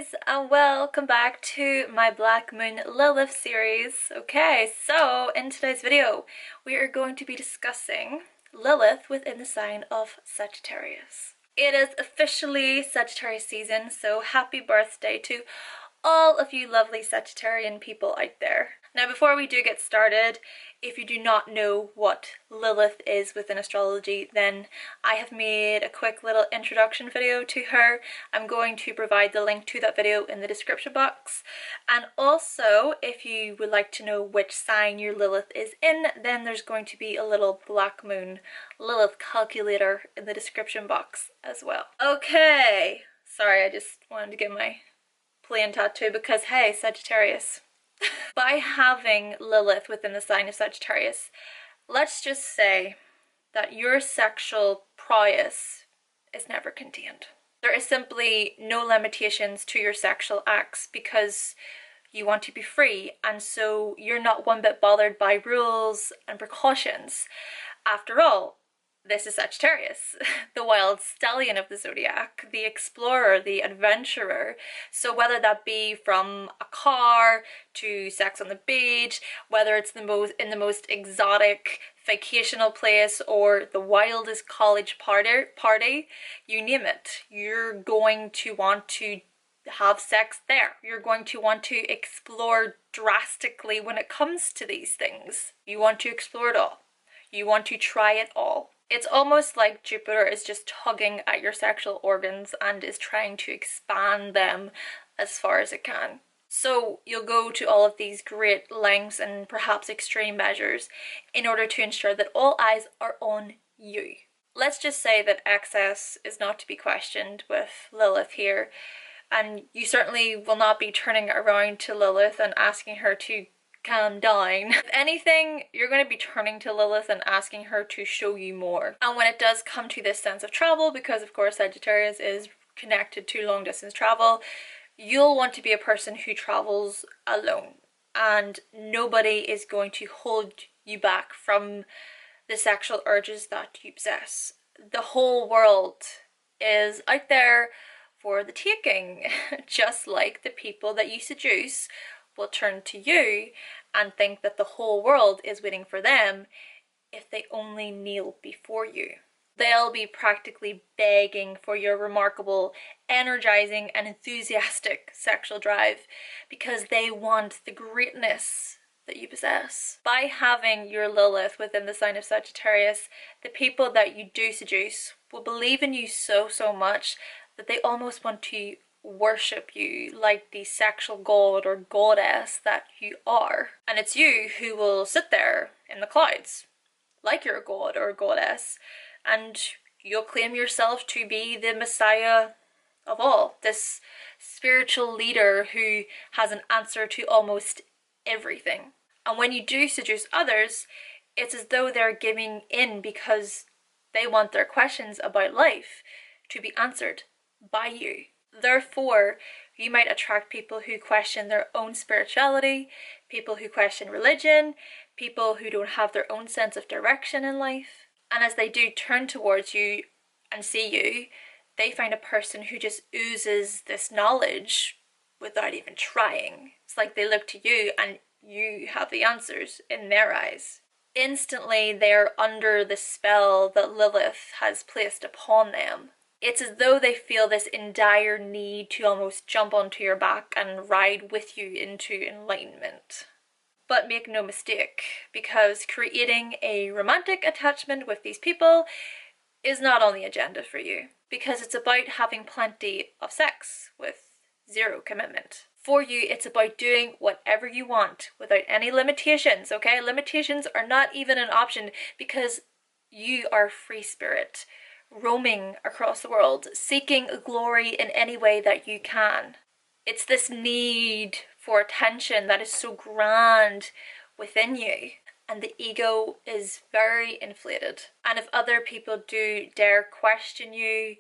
guys, and welcome back to my Black Moon Lilith series. Okay, so in today's video, we are going to be discussing Lilith within the sign of Sagittarius. It is officially Sagittarius season, so happy birthday to all of you lovely Sagittarian people out there. Now, before we do get started, if you do not know what Lilith is within astrology, then I have made a quick little introduction video to her. I'm going to provide the link to that video in the description box. And also, if you would like to know which sign your Lilith is in, then there's going to be a little Black Moon Lilith calculator in the description box as well. Okay, sorry, I just wanted to get my plain tattoo because, hey, Sagittarius. By having Lilith within the sign of Sagittarius, let's just say that your sexual prowess is never contained. There is simply no limitations to your sexual acts because you want to be free, and so you're not one bit bothered by rules and precautions. After all, this is Sagittarius, the wild stallion of the zodiac, the explorer, the adventurer. So whether that be from a car to sex on the beach, whether it's in the most exotic vacational place or the wildest college party, you name it, you're going to want to have sex there. You're going to want to explore drastically when it comes to these things. You want to explore it all. You want to try it all. It's almost like Jupiter is just tugging at your sexual organs and is trying to expand them as far as it can. So you'll go to all of these great lengths and perhaps extreme measures in order to ensure that all eyes are on you. Let's just say that excess is not to be questioned with Lilith here, and you certainly will not be turning around to Lilith and asking her to calm down. If anything, you're going to be turning to Lilith and asking her to show you more. And when it does come to this sense of travel, because of course Sagittarius is connected to long distance travel, you'll want to be a person who travels alone, and nobody is going to hold you back from the sexual urges that you possess. The whole world is out there for the taking, just like the people that you seduce will turn to you and think that the whole world is waiting for them if they only kneel before you. They'll be practically begging for your remarkable, energizing and enthusiastic sexual drive because they want the greatness that you possess. By having your Lilith within the sign of Sagittarius, the people that you do seduce will believe in you so much that they almost want to worship you like the sexual god or goddess that you are. And it's you who will sit there in the clouds like you're a god or a goddess, and you'll claim yourself to be the messiah of all, this spiritual leader who has an answer to almost everything. And when you do seduce others, it's as though they're giving in because they want their questions about life to be answered by you. Therefore, you might attract people who question their own spirituality, people who question religion, people who don't have their own sense of direction in life. And as they do turn towards you and see you, they find a person who just oozes this knowledge without even trying. It's like they look to you and you have the answers in their eyes. Instantly, they're under the spell that Lilith has placed upon them. It's as though they feel this in dire need to almost jump onto your back and ride with you into enlightenment. But make no mistake, because creating a romantic attachment with these people is not on the agenda for you, because it's about having plenty of sex with zero commitment. For you, it's about doing whatever you want without any limitations, okay? Limitations are not even an option because you are a free spirit, roaming across the world, seeking glory in any way that you can. It's this need for attention that is so grand within you, and the ego is very inflated. And if other people do dare question you,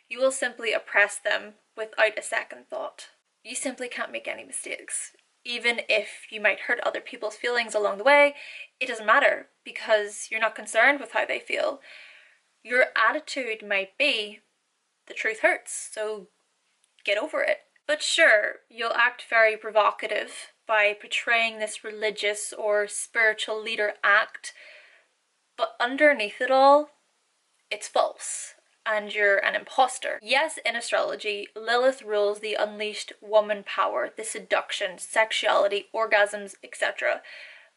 you will simply oppress them without a second thought. You simply can't make any mistakes. Even if you might hurt other people's feelings along the way, it doesn't matter because you're not concerned with how they feel. Your attitude might be, the truth hurts, so get over it. But sure, you'll act very provocative by portraying this religious or spiritual leader act, but underneath it all, it's false, and you're an imposter. Yes, in astrology, Lilith rules the unleashed woman power, the seduction, sexuality, orgasms, etc.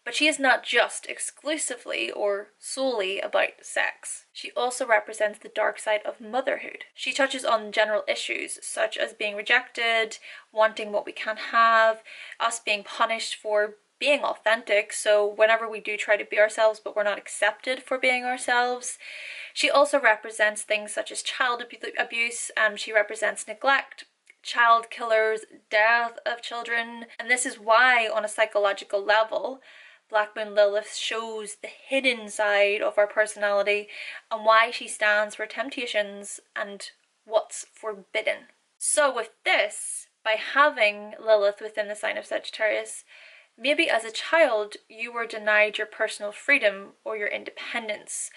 But she is not just exclusively or solely about sex. She also represents the dark side of motherhood. She touches on general issues such as being rejected, wanting what we can't have, us being punished for being authentic, so whenever we do try to be ourselves but we're not accepted for being ourselves. She also represents things such as child abuse, she represents neglect, child killers, death of children, and this is why on a psychological level Black Moon Lilith shows the hidden side of our personality and why she stands for temptations and what's forbidden. So with this, by having Lilith within the sign of Sagittarius, maybe as a child you were denied your personal freedom or your independence.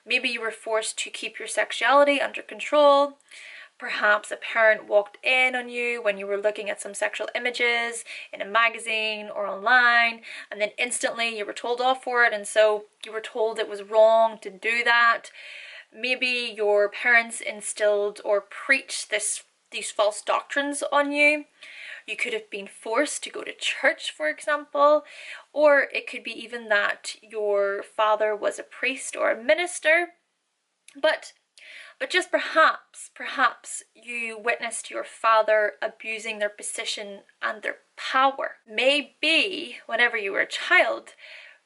Maybe you were forced to keep your sexuality under control. Perhaps a parent walked in on you when you were looking at some sexual images in a magazine or online, and then instantly you were told off for it, and so you were told it was wrong to do that. Maybe your parents instilled or preached these false doctrines on you. You could have been forced to go to church, for example, or it could be even that your father was a priest or a minister, but just perhaps you witnessed your father abusing their position and their power. Maybe whenever you were a child,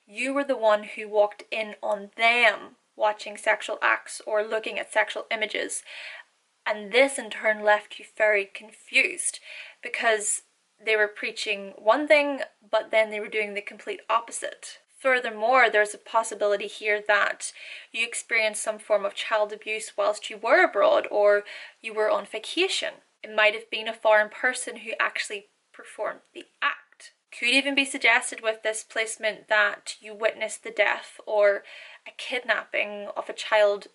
you were the one who walked in on them watching sexual acts or looking at sexual images. And this in turn left you very confused because they were preaching one thing, but then they were doing the complete opposite. Furthermore, there's a possibility here that you experienced some form of child abuse whilst you were abroad or you were on vacation. It might have been a foreign person who actually performed the act. Could even be suggested with this placement that you witnessed the death or a kidnapping of a child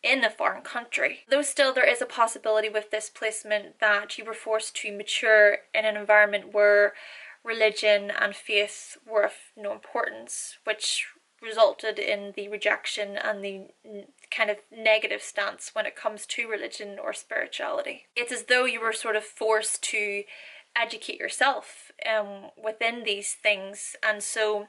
in a foreign country. Though still there is a possibility with this placement that you were forced to mature in an environment where religion and faith were of no importance, which resulted in the rejection and the kind of negative stance when it comes to religion or spirituality. It's as though you were sort of forced to educate yourself within these things, and so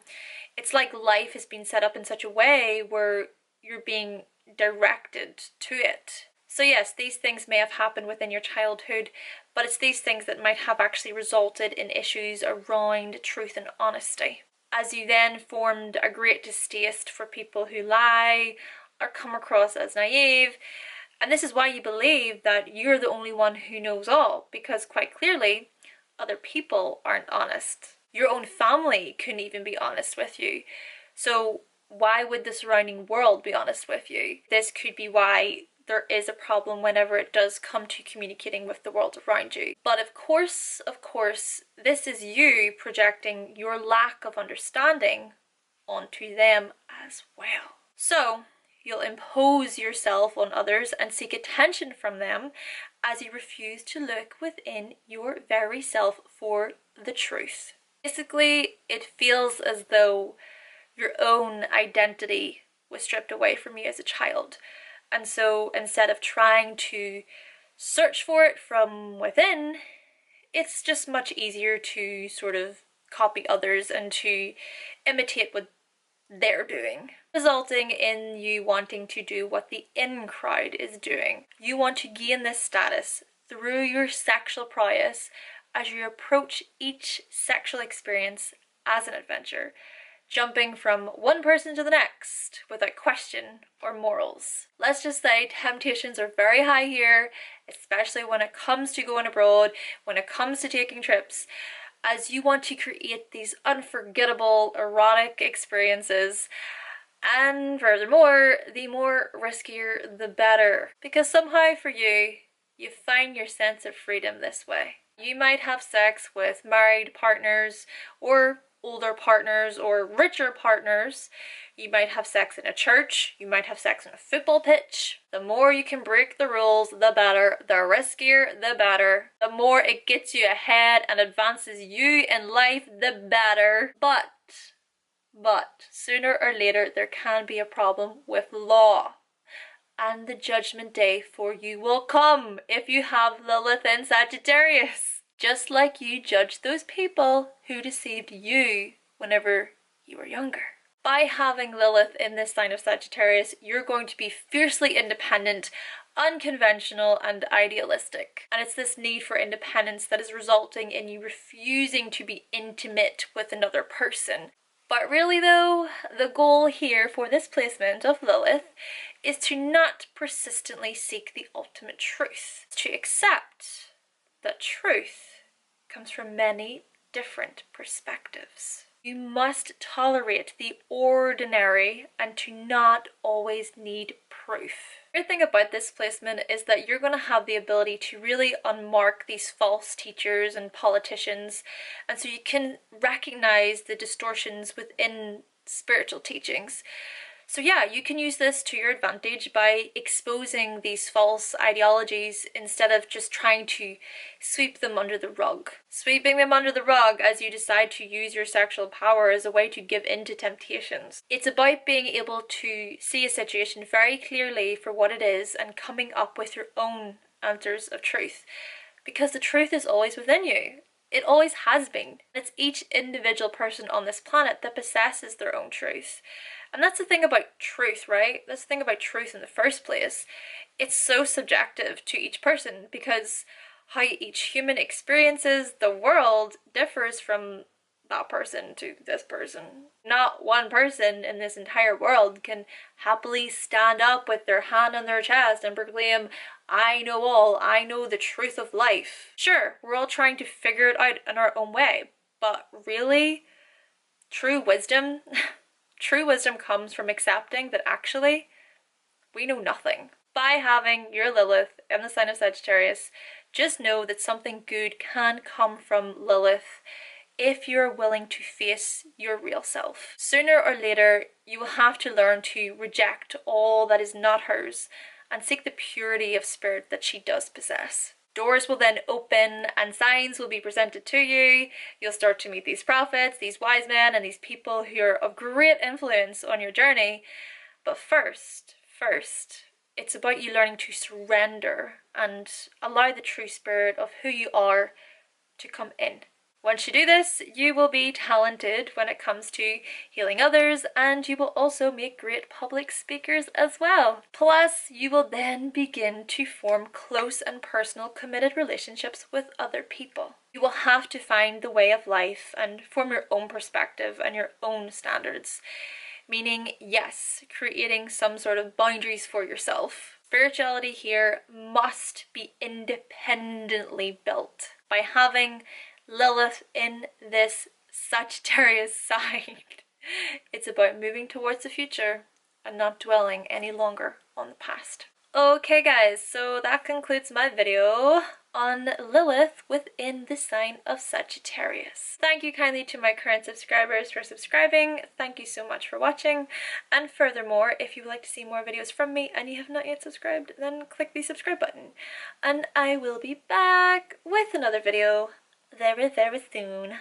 it's like life has been set up in such a way where you're being directed to it. So yes, these things may have happened within your childhood, but it's these things that might have actually resulted in issues around truth and honesty. As you then formed a great distaste for people who lie or come across as naive, and this is why you believe that you're the only one who knows all, because quite clearly other people aren't honest. Your own family couldn't even be honest with you. So why would the surrounding world be honest with you? This could be why there is a problem whenever it does come to communicating with the world around you. But of course, this is you projecting your lack of understanding onto them as well. So you'll impose yourself on others and seek attention from them as you refuse to look within your very self for the truth. Basically, it feels as though your own identity was stripped away from you as a child. And so instead of trying to search for it from within, it's just much easier to sort of copy others and to imitate what they're doing, resulting in you wanting to do what the in crowd is doing. You want to gain this status through your sexual prowess as you approach each sexual experience as an adventure, jumping from one person to the next without question or morals. Let's just say temptations are very high here, especially when it comes to going abroad, when it comes to taking trips, as you want to create these unforgettable erotic experiences. And furthermore, the more riskier the better, because somehow for you, you find your sense of freedom this way. You might have sex with married partners or older partners or richer partners You might have sex in a church, you might have sex on a football pitch. The more you can break the rules, the better. The riskier, the better. The more it gets you ahead and advances you in life, the better. But sooner or later there can be a problem with law. And the judgment day for you will come if you have Lilith in Sagittarius. Just like you judged those people who deceived you whenever you were younger. By having Lilith in this sign of Sagittarius, you're going to be fiercely independent, unconventional, and idealistic. And it's this need for independence that is resulting in you refusing to be intimate with another person. But really though, the goal here for this placement of Lilith is to not persistently seek the ultimate truth. To accept that truth comes from many different perspectives. You must tolerate the ordinary and to not always need proof. The great thing about this placement is that you're going to have the ability to really unmark these false teachers and politicians, and so you can recognize the distortions within spiritual teachings. So yeah, you can use this to your advantage by exposing these false ideologies instead of just trying to sweep them under the rug. Sweeping them under the rug as you decide to use your sexual power as a way to give in to temptations. It's about being able to see a situation very clearly for what it is and coming up with your own answers of truth. Because the truth is always within you. It always has been. It's each individual person on this planet that possesses their own truth. And that's the thing about truth, right? That's the thing about truth in the first place. It's so subjective to each person because how each human experiences the world differs from that person to this person. Not one person in this entire world can happily stand up with their hand on their chest and proclaim, I know all, I know the truth of life. Sure, we're all trying to figure it out in our own way, but really, true wisdom comes from accepting that actually, we know nothing. By having your Lilith in the sign of Sagittarius, just know that something good can come from Lilith if you're willing to face your real self. Sooner or later, you will have to learn to reject all that is not hers and seek the purity of spirit that she does possess. Doors will then open and signs will be presented to you. You'll start to meet these prophets, these wise men, and these people who are of great influence on your journey. But first, it's about you learning to surrender and allow the true spirit of who you are to come in. Once you do this, you will be talented when it comes to healing others, and you will also make great public speakers as well. Plus, you will then begin to form close and personal committed relationships with other people. You will have to find the way of life and form your own perspective and your own standards. Meaning, yes, creating some sort of boundaries for yourself. Spirituality here must be independently built. By having Lilith in this Sagittarius sign, it's about moving towards the future and not dwelling any longer on the past. Okay guys, so that concludes my video on Lilith within the sign of Sagittarius. Thank you kindly to my current subscribers for subscribing. Thank you so much for watching. And furthermore, if you would like to see more videos from me and you have not yet subscribed, then click the subscribe button. And I will be back with another video very, very soon.